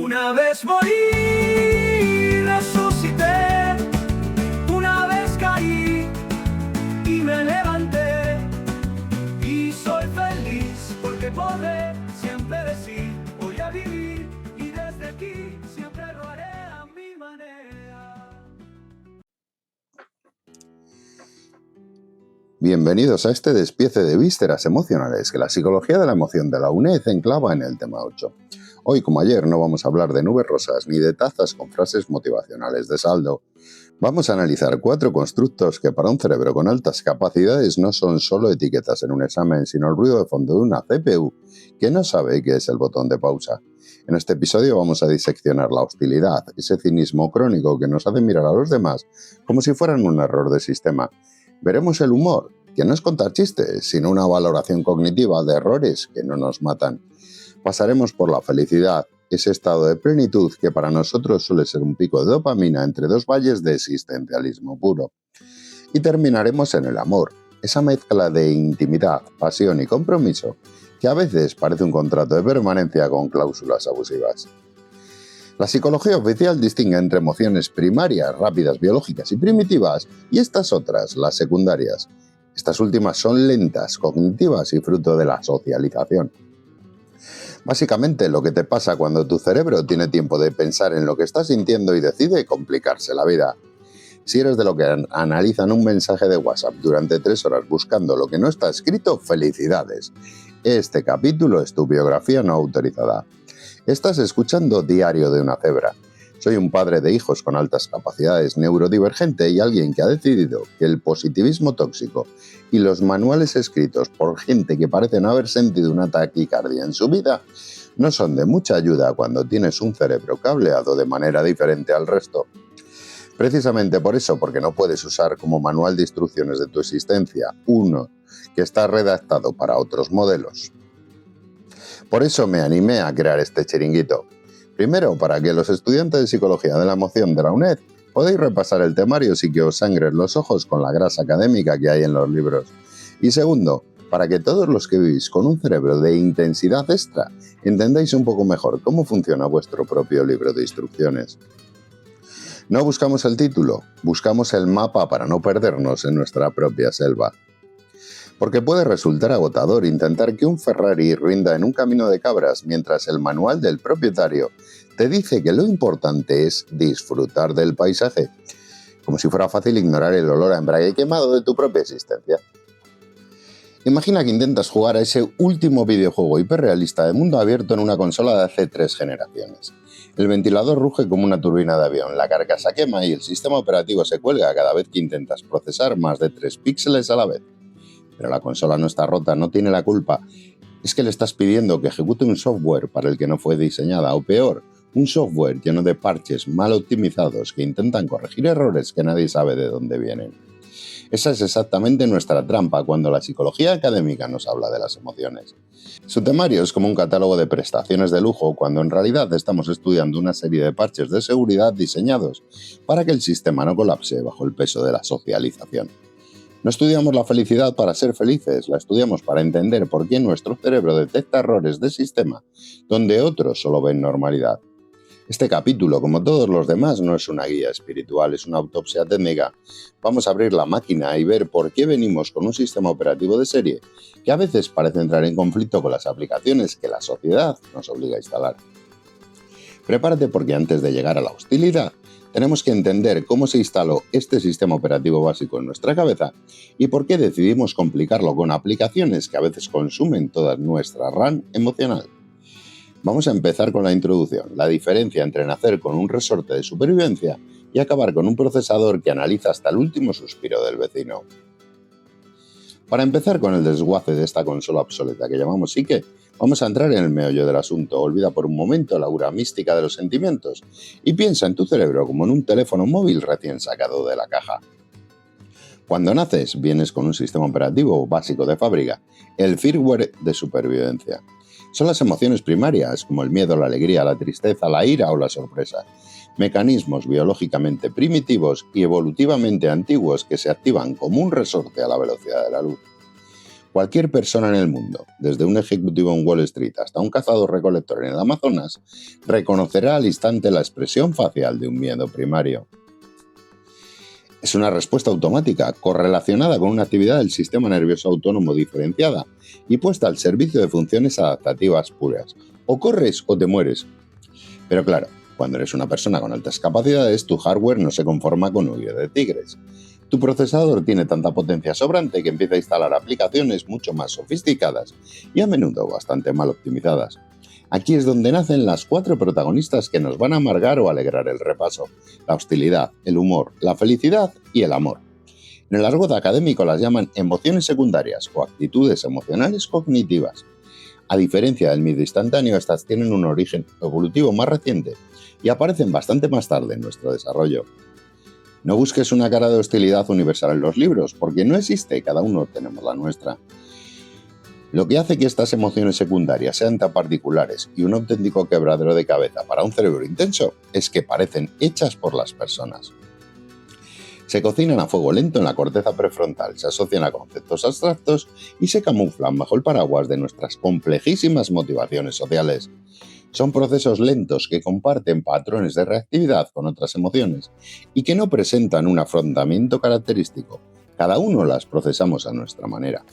Una vez morí, resucité, una vez caí y me levanté, y soy feliz porque podré siempre decir, voy a vivir, y desde aquí siempre lo haré a mi manera. Bienvenidos a este despiece de vísceras emocionales que la psicología de la emoción de la UNED enclava en el tema 8. Hoy, como ayer, no vamos a hablar de nubes rosas ni de tazas con frases motivacionales de saldo. Vamos a analizar 4 constructos que para un cerebro con altas capacidades no son solo etiquetas en un examen, sino el ruido de fondo de una CPU que no sabe qué es el botón de pausa. En este episodio vamos a diseccionar la hostilidad, ese cinismo crónico que nos hace mirar a los demás como si fueran un error de sistema. Veremos el humor, que no es contar chistes, sino una valoración cognitiva de errores que no nos matan. Pasaremos por la felicidad, ese estado de plenitud que para nosotros suele ser un pico de dopamina entre dos valles de existencialismo puro. Y terminaremos en el amor, esa mezcla de intimidad, pasión y compromiso, que a veces parece un contrato de permanencia con cláusulas abusivas. La psicología oficial distingue entre emociones primarias, rápidas, biológicas y primitivas, y estas otras, las secundarias. Estas últimas son lentas, cognitivas y fruto de la socialización. Básicamente lo que te pasa cuando tu cerebro tiene tiempo de pensar en lo que estás sintiendo y decide complicarse la vida. Si eres de lo que analizan un mensaje de WhatsApp durante 3 horas buscando lo que no está escrito, felicidades. Este capítulo es tu biografía no autorizada. Estás escuchando Diario de una cebra. Soy un padre de hijos con altas capacidades neurodivergente y alguien que ha decidido que el positivismo tóxico y los manuales escritos por gente que parece no haber sentido una taquicardia en su vida no son de mucha ayuda cuando tienes un cerebro cableado de manera diferente al resto. Precisamente por eso, porque no puedes usar como manual de instrucciones de tu existencia uno que está redactado para otros modelos. Por eso me animé a crear este chiringuito. Primero, para que los estudiantes de Psicología de la Emoción de la UNED podáis repasar el temario sin que os sangren los ojos con la grasa académica que hay en los libros. Y segundo, para que todos los que vivís con un cerebro de intensidad extra entendáis un poco mejor cómo funciona vuestro propio libro de instrucciones. No buscamos el título, buscamos el mapa para no perdernos en nuestra propia selva. Porque puede resultar agotador intentar que un Ferrari rinda en un camino de cabras mientras el manual del propietario te dice que lo importante es disfrutar del paisaje, como si fuera fácil ignorar el olor a embrague quemado de tu propia existencia. Imagina que intentas jugar a ese último videojuego hiperrealista de mundo abierto en una consola de hace 3 generaciones. El ventilador ruge como una turbina de avión, la carcasa quema y el sistema operativo se cuelga cada vez que intentas procesar más de 3 píxeles a la vez. Pero la consola no está rota, no tiene la culpa. Es que le estás pidiendo que ejecute un software para el que no fue diseñada, o peor, un software lleno de parches mal optimizados que intentan corregir errores que nadie sabe de dónde vienen. Esa es exactamente nuestra trampa cuando la psicología académica nos habla de las emociones. Su temario es como un catálogo de prestaciones de lujo cuando en realidad estamos estudiando una serie de parches de seguridad diseñados para que el sistema no colapse bajo el peso de la socialización. No estudiamos la felicidad para ser felices, la estudiamos para entender por qué nuestro cerebro detecta errores de sistema donde otros solo ven normalidad. Este capítulo, como todos los demás, no es una guía espiritual, es una autopsia técnica. Vamos a abrir la máquina y ver por qué venimos con un sistema operativo de serie que a veces parece entrar en conflicto con las aplicaciones que la sociedad nos obliga a instalar. Prepárate porque antes de llegar a la hostilidad, tenemos que entender cómo se instaló este sistema operativo básico en nuestra cabeza y por qué decidimos complicarlo con aplicaciones que a veces consumen toda nuestra RAM emocional. Vamos a empezar con la introducción, la diferencia entre nacer con un resorte de supervivencia y acabar con un procesador que analiza hasta el último suspiro del vecino. Para empezar con el desguace de esta consola obsoleta que llamamos psique, vamos a entrar en el meollo del asunto. Olvida por un momento la aura mística de los sentimientos y piensa en tu cerebro como en un teléfono móvil recién sacado de la caja. Cuando naces, vienes con un sistema operativo básico de fábrica, el firmware de supervivencia. Son las emociones primarias, como el miedo, la alegría, la tristeza, la ira o la sorpresa. Mecanismos biológicamente primitivos y evolutivamente antiguos que se activan como un resorte a la velocidad de la luz. Cualquier persona en el mundo, desde un ejecutivo en Wall Street hasta un cazador-recolector en el Amazonas, reconocerá al instante la expresión facial de un miedo primario. Es una respuesta automática, correlacionada con una actividad del sistema nervioso autónomo diferenciada y puesta al servicio de funciones adaptativas puras. O corres o te mueres. Pero claro, cuando eres una persona con altas capacidades, tu hardware no se conforma con huir de tigres. Tu procesador tiene tanta potencia sobrante que empieza a instalar aplicaciones mucho más sofisticadas y a menudo bastante mal optimizadas. Aquí es donde nacen las 4 protagonistas que nos van a amargar o alegrar el repaso: la hostilidad, el humor, la felicidad y el amor. En el argot académico las llaman emociones secundarias o actitudes emocionales cognitivas. A diferencia del miedo instantáneo, estas tienen un origen evolutivo más reciente y aparecen bastante más tarde en nuestro desarrollo. No busques una cara de hostilidad universal en los libros, porque no existe, cada uno tenemos la nuestra. Lo que hace que estas emociones secundarias sean tan particulares y un auténtico quebradero de cabeza para un cerebro intenso es que parecen hechas por las personas. Se cocinan a fuego lento en la corteza prefrontal, se asocian a conceptos abstractos y se camuflan bajo el paraguas de nuestras complejísimas motivaciones sociales. Son procesos lentos que comparten patrones de reactividad con otras emociones y que no presentan un afrontamiento característico. Cada uno las procesamos a nuestra manera.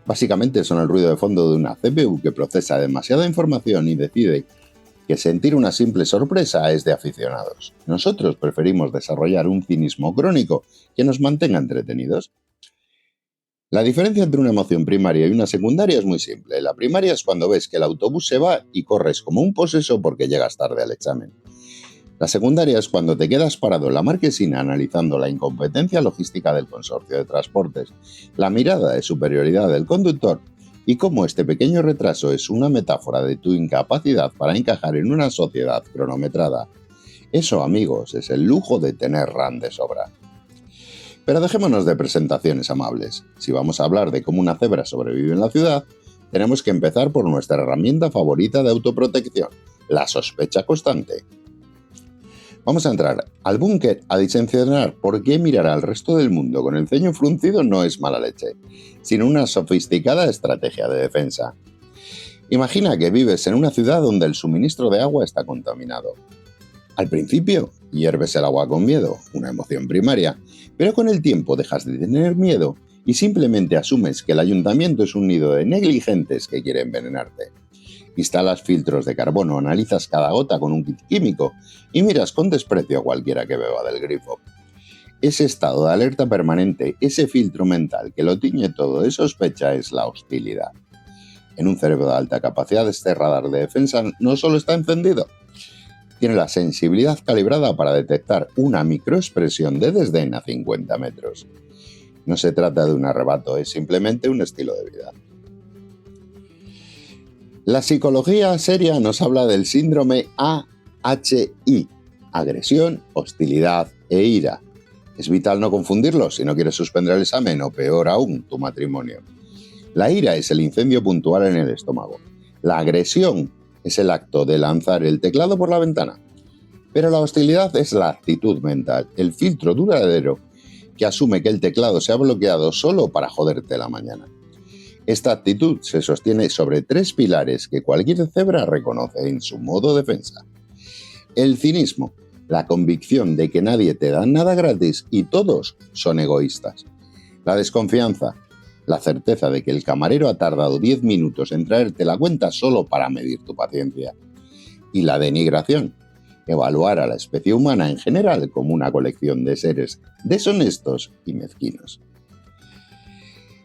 Básicamente son el ruido de fondo de una CPU que procesa demasiada información y decide que sentir una simple sorpresa es de aficionados. Nosotros preferimos desarrollar un cinismo crónico que nos mantenga entretenidos. La diferencia entre una emoción primaria y una secundaria es muy simple. La primaria es cuando ves que el autobús se va y corres como un poseso porque llegas tarde al examen. La secundaria es cuando te quedas parado en la marquesina analizando la incompetencia logística del consorcio de transportes, la mirada de superioridad del conductor y cómo este pequeño retraso es una metáfora de tu incapacidad para encajar en una sociedad cronometrada. Eso, amigos, es el lujo de tener RAM de sobra. Pero dejémonos de presentaciones amables. Si vamos a hablar de cómo una cebra sobrevive en la ciudad, tenemos que empezar por nuestra herramienta favorita de autoprotección, la sospecha constante. Vamos a entrar al búnker a disensionar por qué mirar al resto del mundo con el ceño fruncido no es mala leche, sino una sofisticada estrategia de defensa. Imagina que vives en una ciudad donde el suministro de agua está contaminado. Al principio, hierves el agua con miedo, una emoción primaria, pero con el tiempo dejas de tener miedo y simplemente asumes que el ayuntamiento es un nido de negligentes que quieren envenenarte. Instalas filtros de carbono, analizas cada gota con un kit químico y miras con desprecio a cualquiera que beba del grifo. Ese estado de alerta permanente, ese filtro mental que lo tiñe todo de sospecha es la hostilidad. En un cerebro de alta capacidad este radar de defensa no solo está encendido, tiene la sensibilidad calibrada para detectar una microexpresión de desdén a 50 metros. No se trata de un arrebato, es simplemente un estilo de vida. La psicología seria nos habla del síndrome AHI, agresión, hostilidad e ira. Es vital no confundirlos si no quieres suspender el examen o peor aún, tu matrimonio. La ira es el incendio puntual en el estómago. La agresión es el acto de lanzar el teclado por la ventana. Pero la hostilidad es la actitud mental, el filtro duradero que asume que el teclado se ha bloqueado solo para joderte la mañana. Esta actitud se sostiene sobre 3 pilares que cualquier cebra reconoce en su modo defensa. El cinismo, la convicción de que nadie te da nada gratis y todos son egoístas. La desconfianza, la certeza de que el camarero ha tardado 10 minutos en traerte la cuenta solo para medir tu paciencia. Y la denigración, evaluar a la especie humana en general como una colección de seres deshonestos y mezquinos.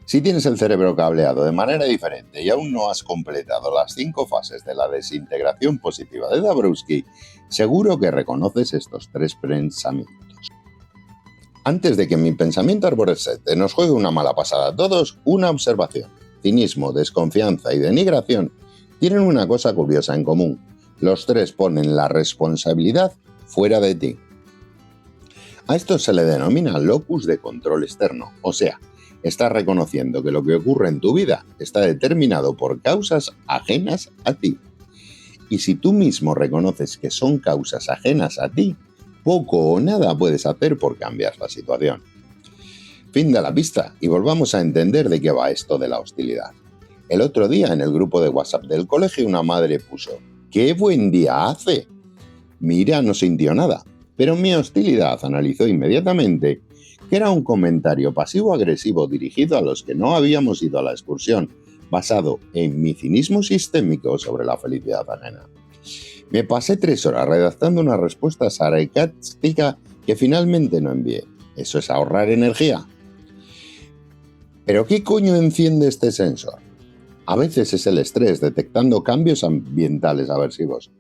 Si tienes el cerebro cableado de manera diferente y aún no has completado las 5 fases de la desintegración positiva de Dabrowski, seguro que reconoces estos 3 pensamientos. Antes de que mi pensamiento arborescente nos juegue una mala pasada a todos, una observación. Cinismo, desconfianza y denigración tienen una cosa curiosa en común. Los 3 ponen la responsabilidad fuera de ti. A esto se le denomina locus de control externo, o sea, estás reconociendo que lo que ocurre en tu vida está determinado por causas ajenas a ti. Y si tú mismo reconoces que son causas ajenas a ti, poco o nada puedes hacer por cambiar la situación. Fin de la pista y volvamos a entender de qué va esto de la hostilidad. El otro día en el grupo de WhatsApp del colegio una madre puso: ¡qué buen día hace! Mira no sintió nada, pero mi hostilidad analizó inmediatamente que era un comentario pasivo-agresivo dirigido a los que no habíamos ido a la excursión, basado en mi cinismo sistémico sobre la felicidad ajena. Me pasé 3 horas redactando una respuesta sarcástica que finalmente no envié. ¿Eso es ahorrar energía? ¿Pero qué coño enciende este sensor? A veces es el estrés detectando cambios ambientales aversivos.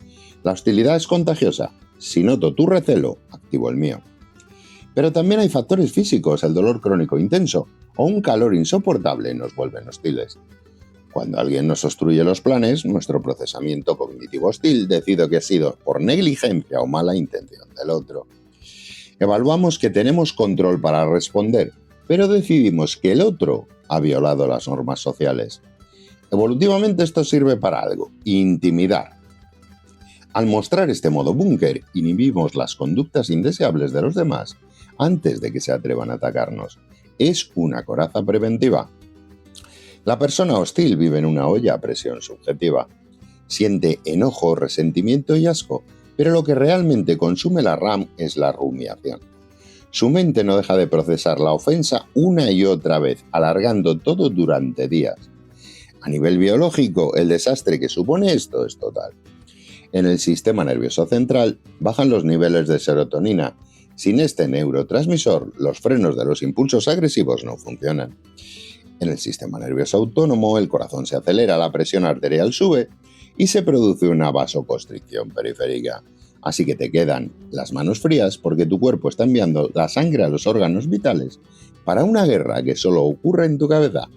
La hostilidad es contagiosa. Si noto tu recelo, activo el mío. Pero también hay factores físicos, el dolor crónico intenso o un calor insoportable nos vuelven hostiles. Cuando alguien nos obstruye los planes, nuestro procesamiento cognitivo hostil decide que ha sido por negligencia o mala intención del otro. Evaluamos que tenemos control para responder, pero decidimos que el otro ha violado las normas sociales. Evolutivamente esto sirve para algo: intimidar. Al mostrar este modo búnker, inhibimos las conductas indeseables de los demás antes de que se atrevan a atacarnos. Es una coraza preventiva. La persona hostil vive en una olla a presión subjetiva. Siente enojo, resentimiento y asco, pero lo que realmente consume la RAM es la rumiación. Su mente no deja de procesar la ofensa una y otra vez, alargando todo durante días. A nivel biológico, el desastre que supone esto es total. En el sistema nervioso central bajan los niveles de serotonina. Sin este neurotransmisor, los frenos de los impulsos agresivos no funcionan. En el sistema nervioso autónomo, el corazón se acelera, la presión arterial sube y se produce una vasoconstricción periférica. Así que te quedan las manos frías porque tu cuerpo está enviando la sangre a los órganos vitales para una guerra que solo ocurre en tu cabeza.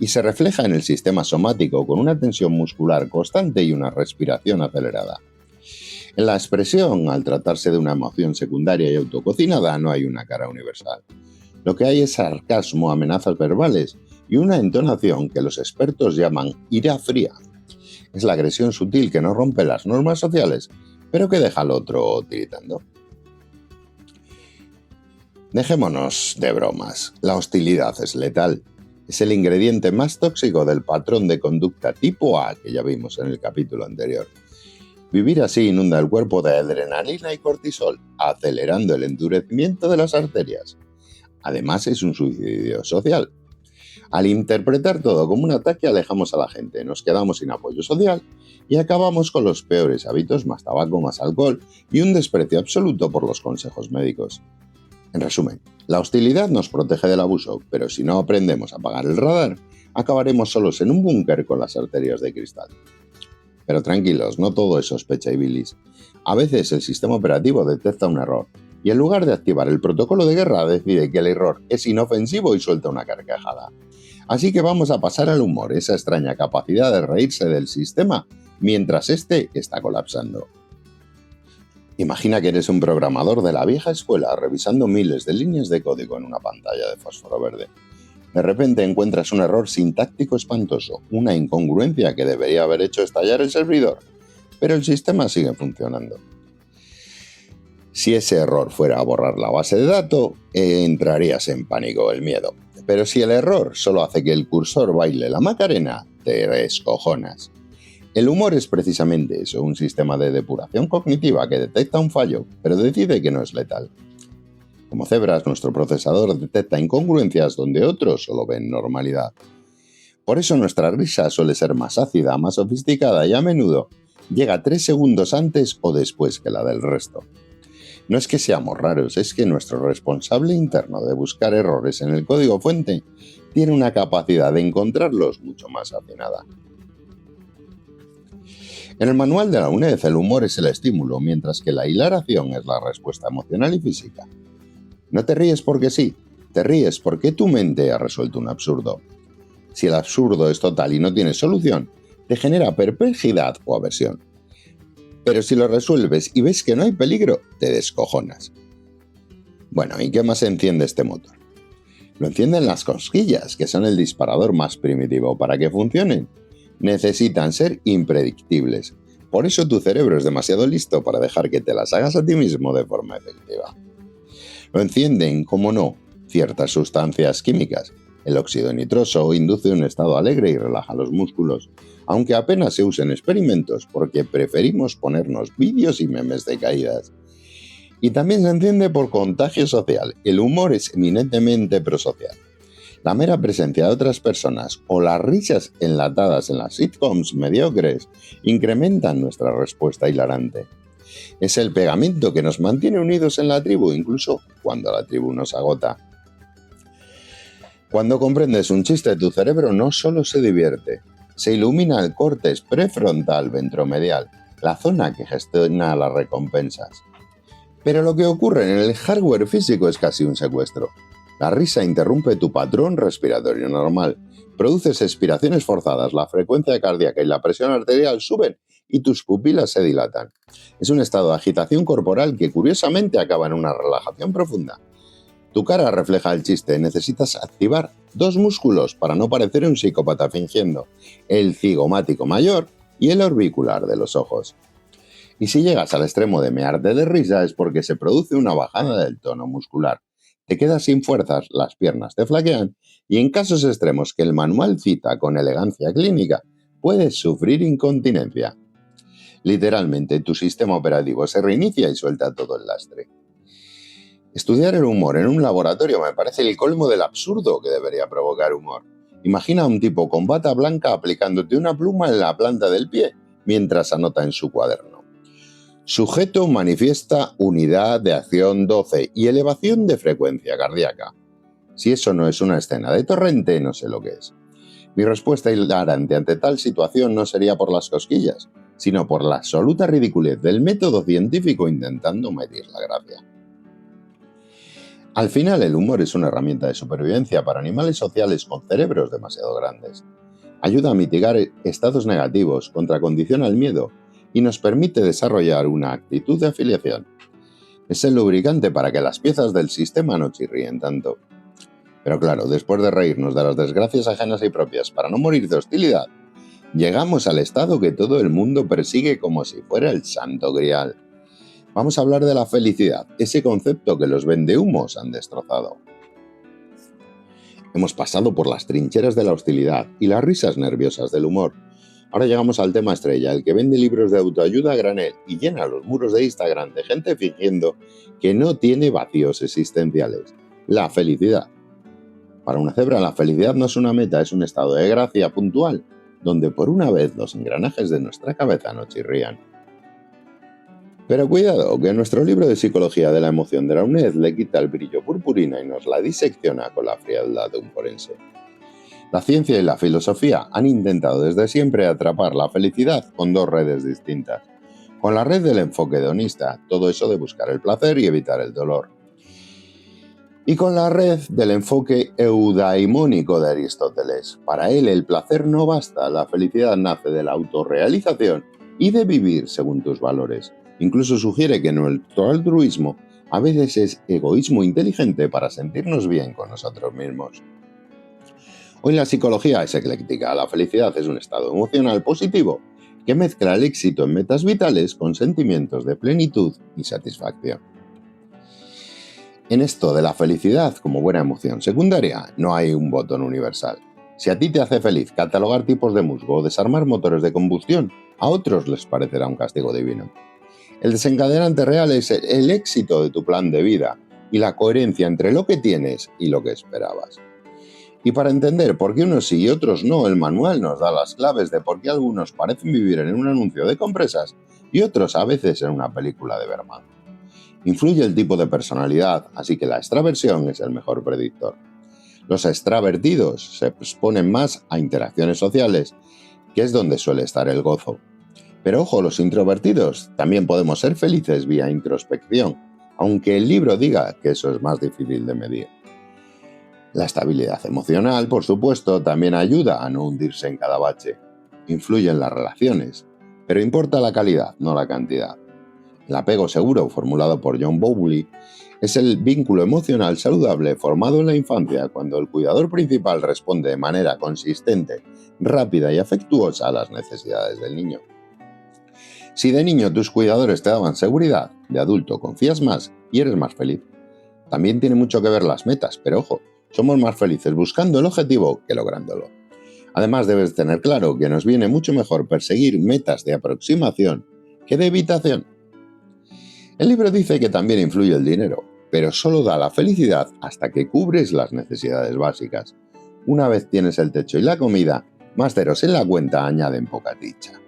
Y se refleja en el sistema somático con una tensión muscular constante y una respiración acelerada. En la expresión, al tratarse de una emoción secundaria y autococinada, no hay una cara universal. Lo que hay es sarcasmo, amenazas verbales y una entonación que los expertos llaman ira fría. Es la agresión sutil que no rompe las normas sociales, pero que deja al otro tiritando. Dejémonos de bromas. La hostilidad es letal. Es el ingrediente más tóxico del patrón de conducta tipo A que ya vimos en el capítulo anterior. Vivir así inunda el cuerpo de adrenalina y cortisol, acelerando el endurecimiento de las arterias. Además, es un suicidio social. Al interpretar todo como un ataque, alejamos a la gente, nos quedamos sin apoyo social y acabamos con los peores hábitos: más tabaco, más alcohol y un desprecio absoluto por los consejos médicos. En resumen, la hostilidad nos protege del abuso, pero si no aprendemos a apagar el radar, acabaremos solos en un búnker con las arterias de cristal. Pero tranquilos, no todo es sospecha y bilis. A veces el sistema operativo detecta un error y en lugar de activar el protocolo de guerra decide que el error es inofensivo y suelta una carcajada. Así que vamos a pasar al humor, esa extraña capacidad de reírse del sistema mientras éste está colapsando. Imagina que eres un programador de la vieja escuela revisando miles de líneas de código en una pantalla de fósforo verde. De repente encuentras un error sintáctico espantoso, una incongruencia que debería haber hecho estallar el servidor, pero el sistema sigue funcionando. Si ese error fuera a borrar la base de datos, entrarías en pánico, el miedo. Pero si el error solo hace que el cursor baile la Macarena, te descojonas. El humor es precisamente eso, un sistema de depuración cognitiva que detecta un fallo, pero decide que no es letal. Como cebras, nuestro procesador detecta incongruencias donde otros solo ven normalidad. Por eso nuestra risa suele ser más ácida, más sofisticada y a menudo llega 3 segundos antes o después que la del resto. No es que seamos raros, es que nuestro responsable interno de buscar errores en el código fuente tiene una capacidad de encontrarlos mucho más afinada. En el manual de la UNED, el humor es el estímulo, mientras que la hilaración es la respuesta emocional y física. No te ríes porque sí, te ríes porque tu mente ha resuelto un absurdo. Si el absurdo es total y no tiene solución, te genera perplejidad o aversión. Pero si lo resuelves y ves que no hay peligro, te descojonas. Bueno, ¿y qué más enciende este motor? Lo encienden las cosquillas, que son el disparador más primitivo. Para que funcionen, necesitan ser impredictibles. Por eso tu cerebro es demasiado listo para dejar que te las hagas a ti mismo de forma efectiva. Lo encienden, como no, ciertas sustancias químicas. El óxido nitroso induce un estado alegre y relaja los músculos, aunque apenas se usa en experimentos porque preferimos ponernos vídeos y memes de caídas. Y también se entiende por contagio social. El humor es eminentemente prosocial. La mera presencia de otras personas o las risas enlatadas en las sitcoms mediocres incrementan nuestra respuesta hilarante. Es el pegamento que nos mantiene unidos en la tribu, incluso cuando la tribu nos agota. Cuando comprendes un chiste, tu cerebro no solo se divierte, se ilumina el córtex prefrontal ventromedial, la zona que gestiona las recompensas. Pero lo que ocurre en el hardware físico es casi un secuestro. La risa interrumpe tu patrón respiratorio normal, produces expiraciones forzadas, la frecuencia cardíaca y la presión arterial suben y tus pupilas se dilatan. Es un estado de agitación corporal que curiosamente acaba en una relajación profunda. Tu cara refleja el chiste, necesitas activar 2 músculos para no parecer un psicópata fingiendo, el cigomático mayor y el orbicular de los ojos. Y si llegas al extremo de mearte de risa es porque se produce una bajada del tono muscular. Te quedas sin fuerzas, las piernas te flaquean y en casos extremos que el manual cita con elegancia clínica, puedes sufrir incontinencia. Literalmente, tu sistema operativo se reinicia y suelta todo el lastre. Estudiar el humor en un laboratorio me parece el colmo del absurdo que debería provocar humor. Imagina a un tipo con bata blanca aplicándote una pluma en la planta del pie mientras anota en su cuaderno. Sujeto manifiesta unidad de acción 12 y elevación de frecuencia cardíaca. Si eso no es una escena de Torrente, no sé lo que es. Mi respuesta hilarante ante tal situación no sería por las cosquillas, sino por la absoluta ridiculez del método científico intentando medir la gracia. Al final, el humor es una herramienta de supervivencia para animales sociales con cerebros demasiado grandes. Ayuda a mitigar estados negativos, contracondiciona el miedo y nos permite desarrollar una actitud de afiliación. Es el lubricante para que las piezas del sistema no chirríen tanto. Pero claro, después de reírnos de las desgracias ajenas y propias para no morir de hostilidad, llegamos al estado que todo el mundo persigue como si fuera el santo grial. Vamos a hablar de la felicidad, ese concepto que los vendehumos han destrozado. Hemos pasado por las trincheras de la hostilidad y las risas nerviosas del humor. Ahora llegamos al tema estrella, el que vende libros de autoayuda a granel y llena los muros de Instagram de gente fingiendo que no tiene vacíos existenciales. La felicidad. Para una cebra, la felicidad no es una meta, es un estado de gracia puntual, donde por una vez los engranajes de nuestra cabeza no chirrían. Pero cuidado, que nuestro libro de psicología de la emoción de la UNED le quita el brillo purpurina y nos la disecciona con la frialdad de un forense. La ciencia y la filosofía han intentado desde siempre atrapar la felicidad con 2 redes distintas. Con la red del enfoque hedonista, todo eso de buscar el placer y evitar el dolor. Y con la red del enfoque eudaimónico de Aristóteles. Para él el placer no basta, la felicidad nace de la autorrealización y de vivir según tus valores. Incluso sugiere que nuestro altruismo a veces es egoísmo inteligente para sentirnos bien con nosotros mismos. Hoy la psicología es ecléctica, la felicidad es un estado emocional positivo que mezcla el éxito en metas vitales con sentimientos de plenitud y satisfacción. En esto de la felicidad como buena emoción secundaria, no hay un botón universal. Si a ti te hace feliz catalogar tipos de musgo o desarmar motores de combustión, a otros les parecerá un castigo divino. El desencadenante real es el éxito de tu plan de vida y la coherencia entre lo que tienes y lo que esperabas. Y para entender por qué unos sí y otros no, el manual nos da las claves de por qué algunos parecen vivir en un anuncio de compresas y otros a veces en una película de Bergman. Influye el tipo de personalidad, así que la extraversión es el mejor predictor. Los extravertidos se exponen más a interacciones sociales, que es donde suele estar el gozo. Pero ojo, los introvertidos también podemos ser felices vía introspección, aunque el libro diga que eso es más difícil de medir. La estabilidad emocional, por supuesto, también ayuda a no hundirse en cada bache. Influye en las relaciones, pero importa la calidad, no la cantidad. El apego seguro, formulado por John Bowlby, es el vínculo emocional saludable formado en la infancia cuando el cuidador principal responde de manera consistente, rápida y afectuosa a las necesidades del niño. Si de niño tus cuidadores te daban seguridad, de adulto confías más y eres más feliz. También tiene mucho que ver las metas, pero ojo, somos más felices buscando el objetivo que lográndolo. Además, debes tener claro que nos viene mucho mejor perseguir metas de aproximación que de evitación. El libro dice que también influye el dinero, pero solo da la felicidad hasta que cubres las necesidades básicas. Una vez tienes el techo y la comida, más ceros en la cuenta añaden poca dicha.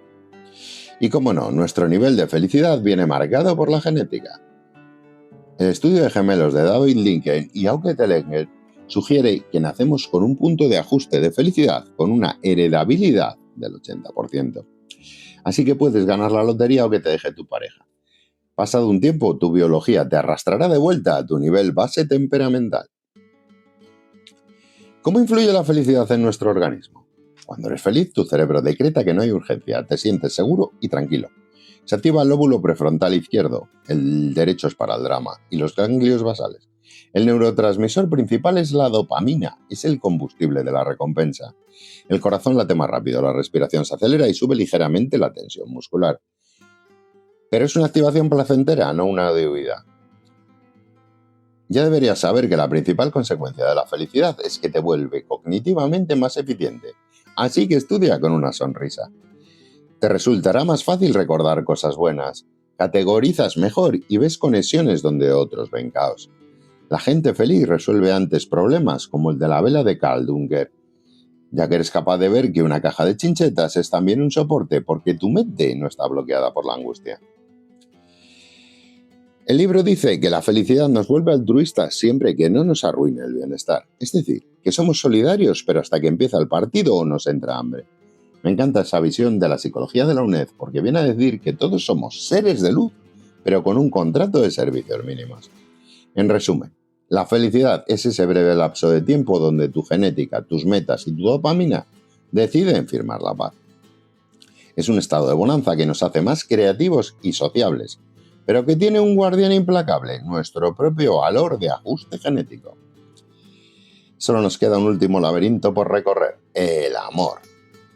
Y como no, nuestro nivel de felicidad viene marcado por la genética. El estudio de gemelos de David Lincoln y Auke Telenger sugiere que nacemos con un punto de ajuste de felicidad con una heredabilidad del 80%. Así que puedes ganar la lotería o que te deje tu pareja. Pasado un tiempo, tu biología te arrastrará de vuelta a tu nivel base temperamental. ¿Cómo influye la felicidad en nuestro organismo? Cuando eres feliz, tu cerebro decreta que no hay urgencia, te sientes seguro y tranquilo. Se activa el lóbulo prefrontal izquierdo, el derecho es para el drama, y los ganglios basales. El neurotransmisor principal es la dopamina, es el combustible de la recompensa. El corazón late más rápido, la respiración se acelera y sube ligeramente la tensión muscular. Pero es una activación placentera, no una de huida. Ya deberías saber que la principal consecuencia de la felicidad es que te vuelve cognitivamente más eficiente. Así que estudia con una sonrisa. Te resultará más fácil recordar cosas buenas, categorizas mejor y ves conexiones donde otros ven caos. La gente feliz resuelve antes problemas como el de la vela de Carl Dunker, ya que eres capaz de ver que una caja de chinchetas es también un soporte porque tu mente no está bloqueada por la angustia. El libro dice que la felicidad nos vuelve altruistas siempre que no nos arruine el bienestar. Es decir, que somos solidarios, pero hasta que empieza el partido o nos entra hambre. Me encanta esa visión de la psicología de la UNED porque viene a decir que todos somos seres de luz, pero con un contrato de servicios mínimos. En resumen, la felicidad es ese breve lapso de tiempo donde tu genética, tus metas y tu dopamina deciden firmar la paz. Es un estado de bonanza que nos hace más creativos y sociables, pero que tiene un guardián implacable, nuestro propio valor de ajuste genético. Solo nos queda un último laberinto por recorrer, el amor.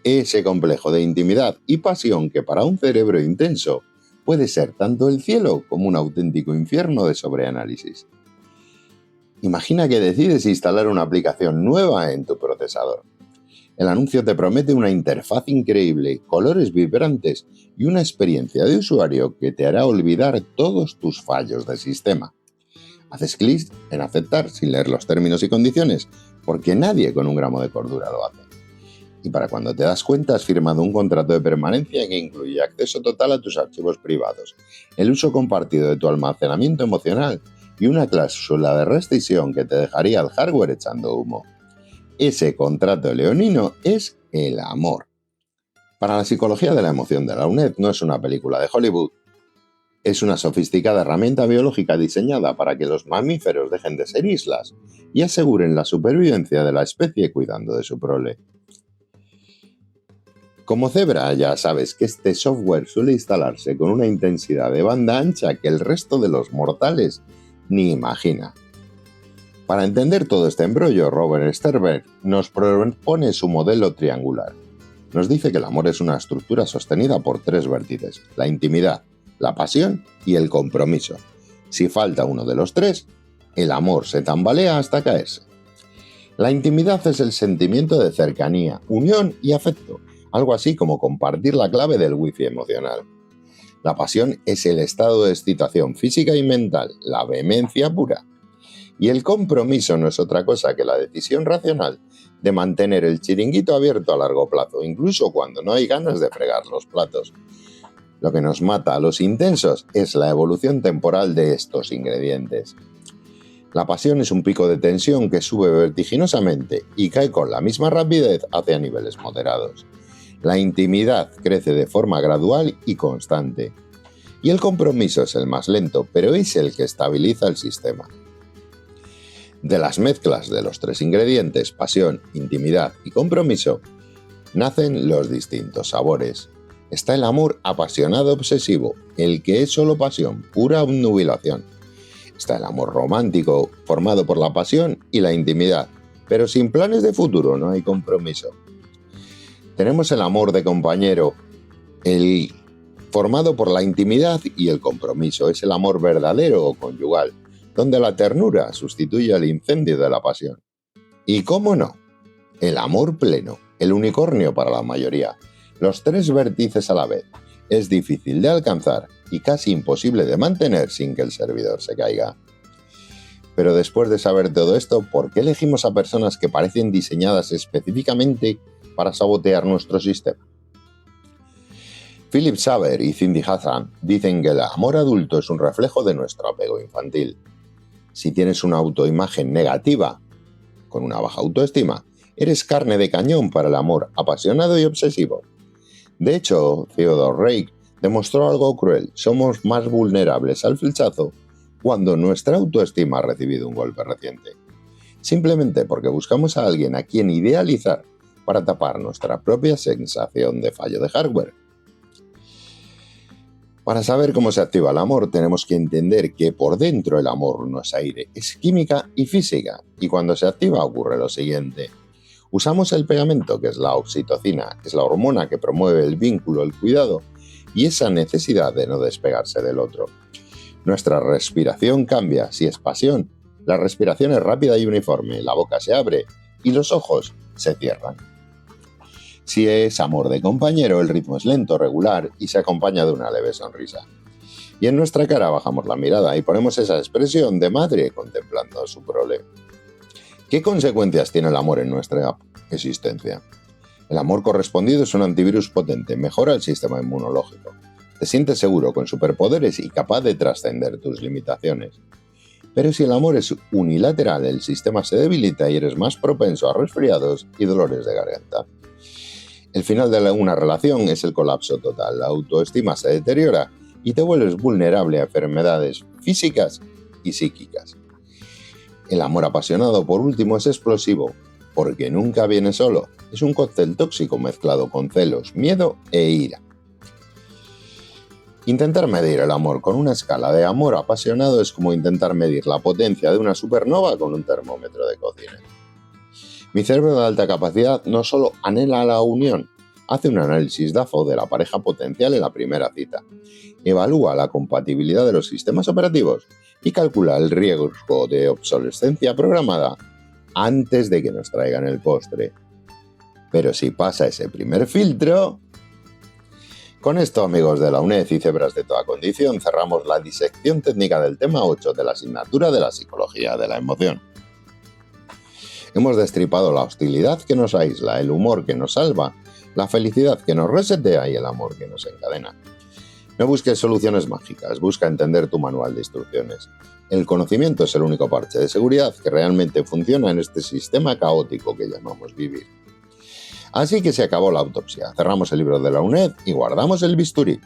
Ese complejo de intimidad y pasión que para un cerebro intenso puede ser tanto el cielo como un auténtico infierno de sobreanálisis. Imagina que decides instalar una aplicación nueva en tu procesador. El anuncio te promete una interfaz increíble, colores vibrantes y una experiencia de usuario que te hará olvidar todos tus fallos de sistema. Haces clic en aceptar sin leer los términos y condiciones, porque nadie con un gramo de cordura lo hace. Y para cuando te das cuenta has firmado un contrato de permanencia que incluye acceso total a tus archivos privados, el uso compartido de tu almacenamiento emocional y una cláusula de rescisión que te dejaría el hardware echando humo. Ese contrato leonino es el amor. Para la psicología de la emoción de la UNED no es una película de Hollywood, es una sofisticada herramienta biológica diseñada para que los mamíferos dejen de ser islas y aseguren la supervivencia de la especie cuidando de su prole. Como Zebra, ya sabes que este software suele instalarse con una intensidad de banda ancha que el resto de los mortales ni imagina. Para entender todo este embrollo, Robert Sternberg nos propone su modelo triangular. Nos dice que el amor es una estructura sostenida por tres vértices: la intimidad, la pasión y el compromiso. Si falta uno de los tres, el amor se tambalea hasta caerse. La intimidad es el sentimiento de cercanía, unión y afecto, algo así como compartir la clave del wifi emocional. La pasión es el estado de excitación física y mental, la vehemencia pura. Y el compromiso no es otra cosa que la decisión racional de mantener el chiringuito abierto a largo plazo, incluso cuando no hay ganas de fregar los platos. Lo que nos mata a los intensos es la evolución temporal de estos ingredientes. La pasión es un pico de tensión que sube vertiginosamente y cae con la misma rapidez hacia niveles moderados. La intimidad crece de forma gradual y constante. Y el compromiso es el más lento, pero es el que estabiliza el sistema. De las mezclas de los tres ingredientes, pasión, intimidad y compromiso, nacen los distintos sabores. Está el amor apasionado obsesivo, el que es solo pasión, pura obnubilación. Está el amor romántico, formado por la pasión y la intimidad, pero sin planes de futuro, no hay compromiso. Tenemos el amor de compañero, formado por la intimidad y el compromiso, es el amor verdadero o conyugal. donde la ternura sustituye al incendio de la pasión. Y cómo no, el amor pleno, el unicornio para la mayoría, los 3 vértices a la vez, es difícil de alcanzar y casi imposible de mantener sin que el servidor se caiga. Pero después de saber todo esto, ¿por qué elegimos a personas que parecen diseñadas específicamente para sabotear nuestro sistema? Philip Saber y Cindy Hazan dicen que el amor adulto es un reflejo de nuestro apego infantil. Si tienes una autoimagen negativa, con una baja autoestima, eres carne de cañón para el amor apasionado y obsesivo. De hecho, Theodore Reik demostró algo cruel: somos más vulnerables al flechazo cuando nuestra autoestima ha recibido un golpe reciente. Simplemente porque buscamos a alguien a quien idealizar para tapar nuestra propia sensación de fallo de hardware. Para saber cómo se activa el amor, tenemos que entender que por dentro el amor no es aire, es química y física, y cuando se activa ocurre lo siguiente. Usamos el pegamento, que es la oxitocina, es la hormona que promueve el vínculo, el cuidado y esa necesidad de no despegarse del otro. Nuestra respiración cambia. Si es pasión, la respiración es rápida y uniforme, la boca se abre y los ojos se cierran. Si es amor de compañero, el ritmo es lento, regular y se acompaña de una leve sonrisa. Y en nuestra cara bajamos la mirada y ponemos esa expresión de madre contemplando su prole. ¿Qué consecuencias tiene el amor en nuestra existencia? El amor correspondido es un antivirus potente, mejora el sistema inmunológico. Te sientes seguro, con superpoderes y capaz de trascender tus limitaciones. Pero si el amor es unilateral, el sistema se debilita y eres más propenso a resfriados y dolores de garganta. El final de una relación es el colapso total, la autoestima se deteriora y te vuelves vulnerable a enfermedades físicas y psíquicas. El amor apasionado, por último, es explosivo, porque nunca viene solo. Es un cóctel tóxico mezclado con celos, miedo e ira. Intentar medir el amor con una escala de amor apasionado es como intentar medir la potencia de una supernova con un termómetro de cocina. Mi cerebro de alta capacidad no solo anhela la unión, hace un análisis DAFO de la pareja potencial en la primera cita, evalúa la compatibilidad de los sistemas operativos y calcula el riesgo de obsolescencia programada antes de que nos traigan el postre. Pero si pasa ese primer filtro... Con esto, amigos de la UNED y cebras de toda condición, cerramos la disección técnica del tema 8 de la asignatura de la psicología de la emoción. Hemos destripado la hostilidad que nos aísla, el humor que nos salva, la felicidad que nos resetea y el amor que nos encadena. No busques soluciones mágicas, busca entender tu manual de instrucciones. El conocimiento es el único parche de seguridad que realmente funciona en este sistema caótico que llamamos vivir. Así que se acabó la autopsia, cerramos el libro de la UNED y guardamos el bisturí.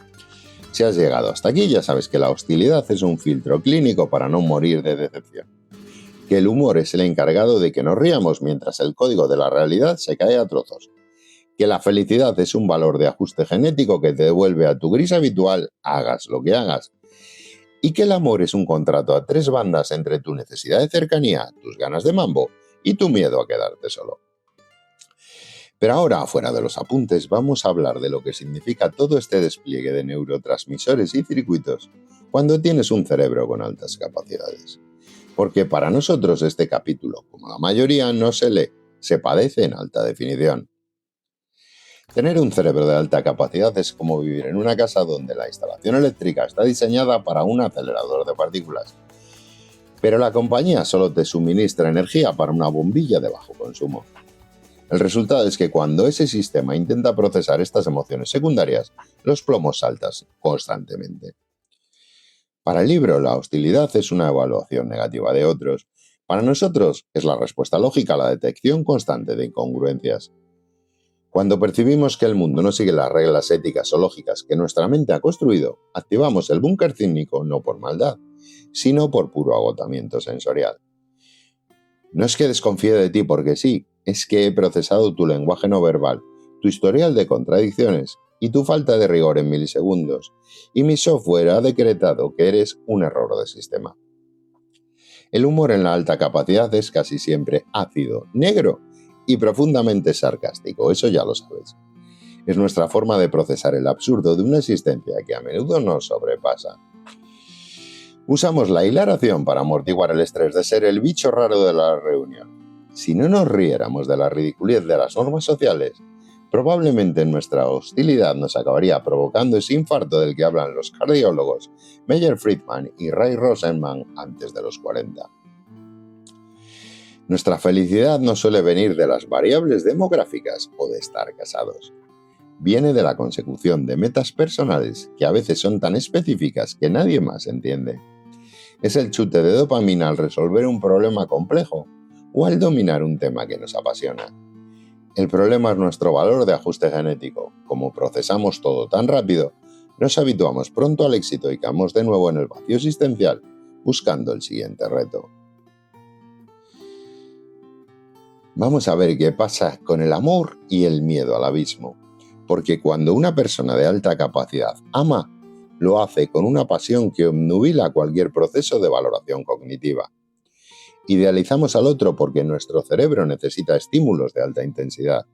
Si has llegado hasta aquí, ya sabes que la hostilidad es un filtro clínico para no morir de decepción. Que el humor es el encargado de que nos riamos mientras el código de la realidad se cae a trozos. Que la felicidad es un valor de ajuste genético que te devuelve a tu gris habitual, hagas lo que hagas. Y que el amor es un contrato a 3 bandas entre tu necesidad de cercanía, tus ganas de mambo y tu miedo a quedarte solo. Pero ahora, fuera de los apuntes, vamos a hablar de lo que significa todo este despliegue de neurotransmisores y circuitos cuando tienes un cerebro con altas capacidades. Porque para nosotros este capítulo, como la mayoría, no se lee, se padece en alta definición. Tener un cerebro de alta capacidad es como vivir en una casa donde la instalación eléctrica está diseñada para un acelerador de partículas, pero la compañía solo te suministra energía para una bombilla de bajo consumo. El resultado es que cuando ese sistema intenta procesar estas emociones secundarias, los plomos saltan constantemente. Para el libro, la hostilidad es una evaluación negativa de otros. Para nosotros, es la respuesta lógica a la detección constante de incongruencias. Cuando percibimos que el mundo no sigue las reglas éticas o lógicas que nuestra mente ha construido, activamos el búnker cínico no por maldad, sino por puro agotamiento sensorial. No es que desconfíe de ti porque sí, es que he procesado tu lenguaje no verbal, tu historial de contradicciones y tu falta de rigor en milisegundos, y mi software ha decretado que eres un error de sistema. El humor en la alta capacidad es casi siempre ácido, negro y profundamente sarcástico, eso ya lo sabes. Es nuestra forma de procesar el absurdo de una existencia que a menudo nos sobrepasa. Usamos la hilaración para amortiguar el estrés de ser el bicho raro de la reunión. Si no nos riéramos de la ridiculez de las normas sociales, probablemente nuestra hostilidad nos acabaría provocando ese infarto del que hablan los cardiólogos Meyer Friedman y Ray Rosenman antes de los 40. Nuestra felicidad no suele venir de las variables demográficas o de estar casados. Viene de la consecución de metas personales que a veces son tan específicas que nadie más entiende. Es el chute de dopamina al resolver un problema complejo o al dominar un tema que nos apasiona. El problema es nuestro valor de ajuste genético. Como procesamos todo tan rápido, nos habituamos pronto al éxito y caemos de nuevo en el vacío existencial, buscando el siguiente reto. Vamos a ver qué pasa con el amor y el miedo al abismo. Porque cuando una persona de alta capacidad ama, lo hace con una pasión que obnubila cualquier proceso de valoración cognitiva. Idealizamos al otro porque nuestro cerebro necesita estímulos de alta intensidad.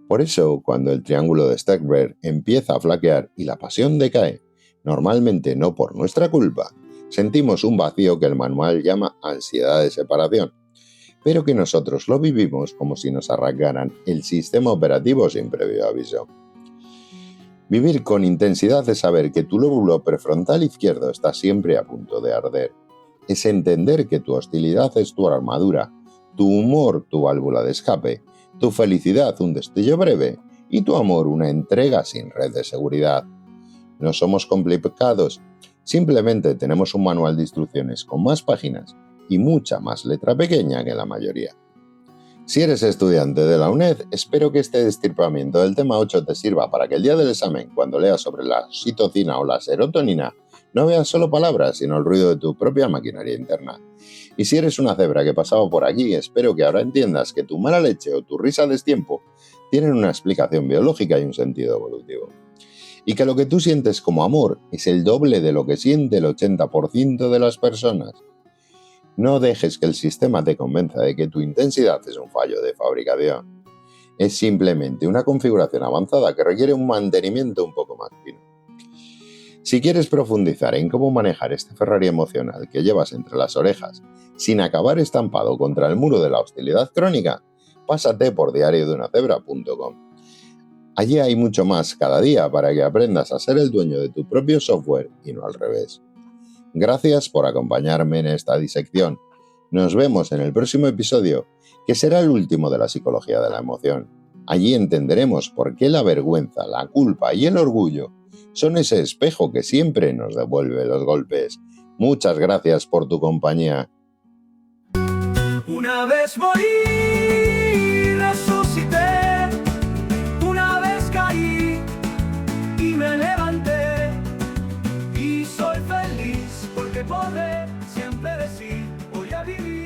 Por eso, cuando el triángulo de Sternberg empieza a flaquear y la pasión decae, normalmente no por nuestra culpa, sentimos un vacío que el manual llama ansiedad de separación, pero que nosotros lo vivimos como si nos arrancaran el sistema operativo sin previo aviso. Vivir con intensidad es saber que tu lóbulo prefrontal izquierdo está siempre a punto de arder. Es entender que tu hostilidad es tu armadura, tu humor tu válvula de escape, tu felicidad un destello breve y tu amor una entrega sin red de seguridad. No somos complicados, simplemente tenemos un manual de instrucciones con más páginas y mucha más letra pequeña que la mayoría. Si eres estudiante de la UNED, espero que este destirpamiento del tema 8 te sirva para que el día del examen, cuando leas sobre la oxitocina o la serotonina, no veas solo palabras, sino el ruido de tu propia maquinaria interna. Y si eres una cebra que pasaba por aquí, espero que ahora entiendas que tu mala leche o tu risa a destiempo tienen una explicación biológica y un sentido evolutivo. Y que lo que tú sientes como amor es el doble de lo que siente el 80% de las personas. No dejes que el sistema te convenza de que tu intensidad es un fallo de fabricación. Es simplemente una configuración avanzada que requiere un mantenimiento un poco más fino. Si quieres profundizar en cómo manejar este Ferrari emocional que llevas entre las orejas sin acabar estampado contra el muro de la hostilidad crónica, pásate por diariodunacebra.com. Allí hay mucho más cada día para que aprendas a ser el dueño de tu propio software y no al revés. Gracias por acompañarme en esta disección. Nos vemos en el próximo episodio, que será el último de la psicología de la emoción. Allí entenderemos por qué la vergüenza, la culpa y el orgullo son ese espejo que siempre nos devuelve los golpes. Muchas gracias por tu compañía. Una vez morí, resucité, una vez caí y me levanté y soy feliz porque podré siempre decir voy a vivir.